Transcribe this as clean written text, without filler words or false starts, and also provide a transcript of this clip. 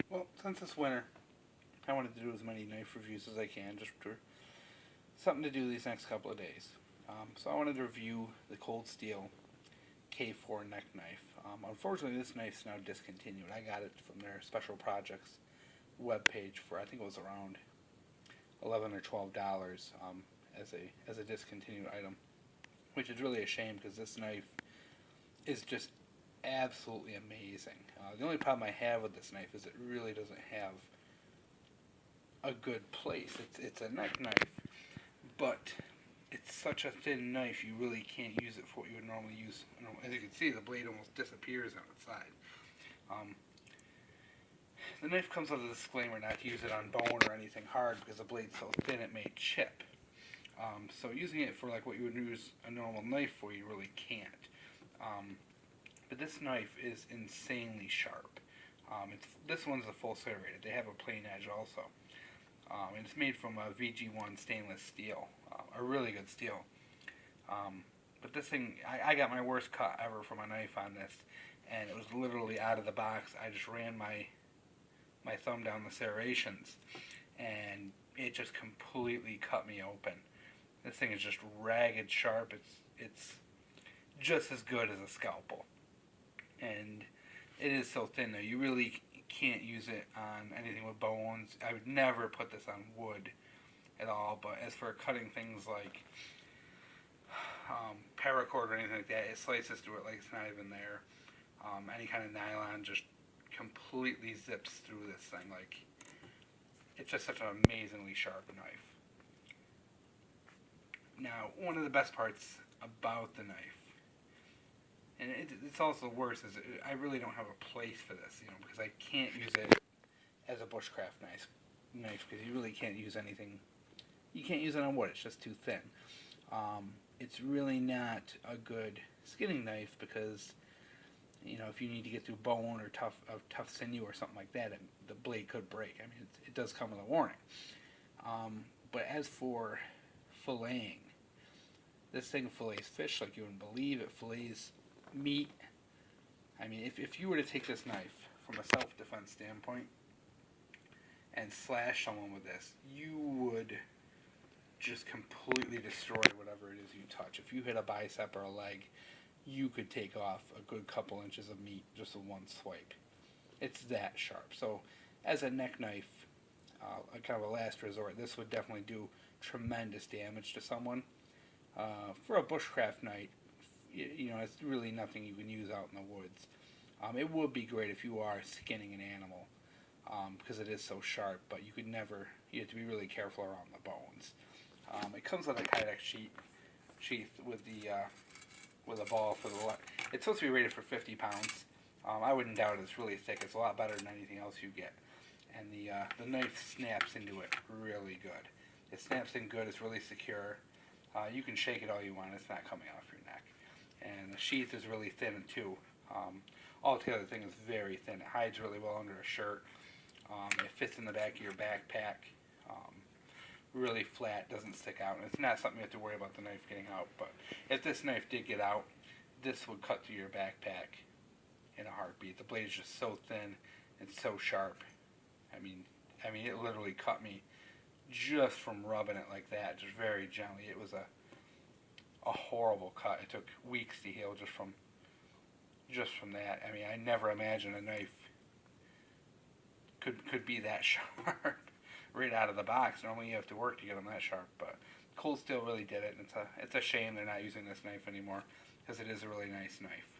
Well, since it's winter, I wanted to do as many knife reviews as I can, just for something to do these next couple of days. So I wanted to review the Cold Steel K4 neck knife. Unfortunately, this knife's now discontinued. I got it from their special projects webpage for, I think it was around $11 or $12 as a discontinued item, which is really a shame because this knife is just absolutely amazing. The only problem I have with this knife is it really doesn't have a good place. It's a neck knife, but it's such a thin knife you really can't use it for what you would normally use. As you can see, the blade almost disappears on its side. The knife comes with a disclaimer not to use it on bone or anything hard because the blade's so thin it may chip. So using it for like what you would use a normal knife for, you really can't. But this knife is insanely sharp. This one's a full serrated. They have a plain edge also. And it's made from a VG1 stainless steel, a really good steel. But this thing, I got my worst cut ever from a knife on this, and it was literally out of the box. I just ran my thumb down the serrations, and it just completely cut me open. This thing is just ragged sharp. It's just as good as a scalpel, and it is so thin though. You really can't use it on anything with bones. I would never put this on wood at all. But as for cutting things like paracord or anything like that, it slices through it like it's not even there. Any kind of nylon just completely zips through this thing. Like, it's just such an amazingly sharp knife. Now, one of the best parts about the knife, and it's also worse, is I really don't have a place for this, because I can't use it as a bushcraft knife because you really can't use anything. You can't use it on wood; it's just too thin. It's really not a good skinning knife because, if you need to get through bone or tough sinew or something like that, the blade could break. I mean, it does come with a warning. But as for filleting, this thing fillets fish like you wouldn't believe. It fillets meat. I mean, if you were to take this knife from a self-defense standpoint and slash someone with this, you would just completely destroy whatever it is you touch. If you hit a bicep or a leg, you could take off a good couple inches of meat just with one swipe. It's that sharp. So as a neck knife, kind of a last resort, this would definitely do tremendous damage to someone. For a bushcraft knife, it's really nothing you can use out in the woods. It would be great if you are skinning an animal, because it is so sharp, but you have to be really careful around the bones. It comes with a Kydex sheath with a ball for the left. It's supposed to be rated for 50 pounds. I wouldn't doubt it's really thick. It's a lot better than anything else you get. And the knife snaps into it really good. It snaps in good. It's really secure. You can shake it all you want. It's not coming off your neck. And the sheath is really thin too. Altogether, the thing is very thin. It hides really well under a shirt. It fits in the back of your backpack. Really flat, doesn't stick out. And it's not something you have to worry about the knife getting out. But if this knife did get out, this would cut through your backpack in a heartbeat. The blade is just so thin and so sharp. I mean, it literally cut me just from rubbing it like that, just very gently. It was a horrible cut. It took weeks to heal just from that. I mean, I never imagined a knife could be that sharp right out of the box. Normally you have to work to get them that sharp, but Cold Steel really did it. And it's a shame they're not using this knife anymore because it is a really nice knife.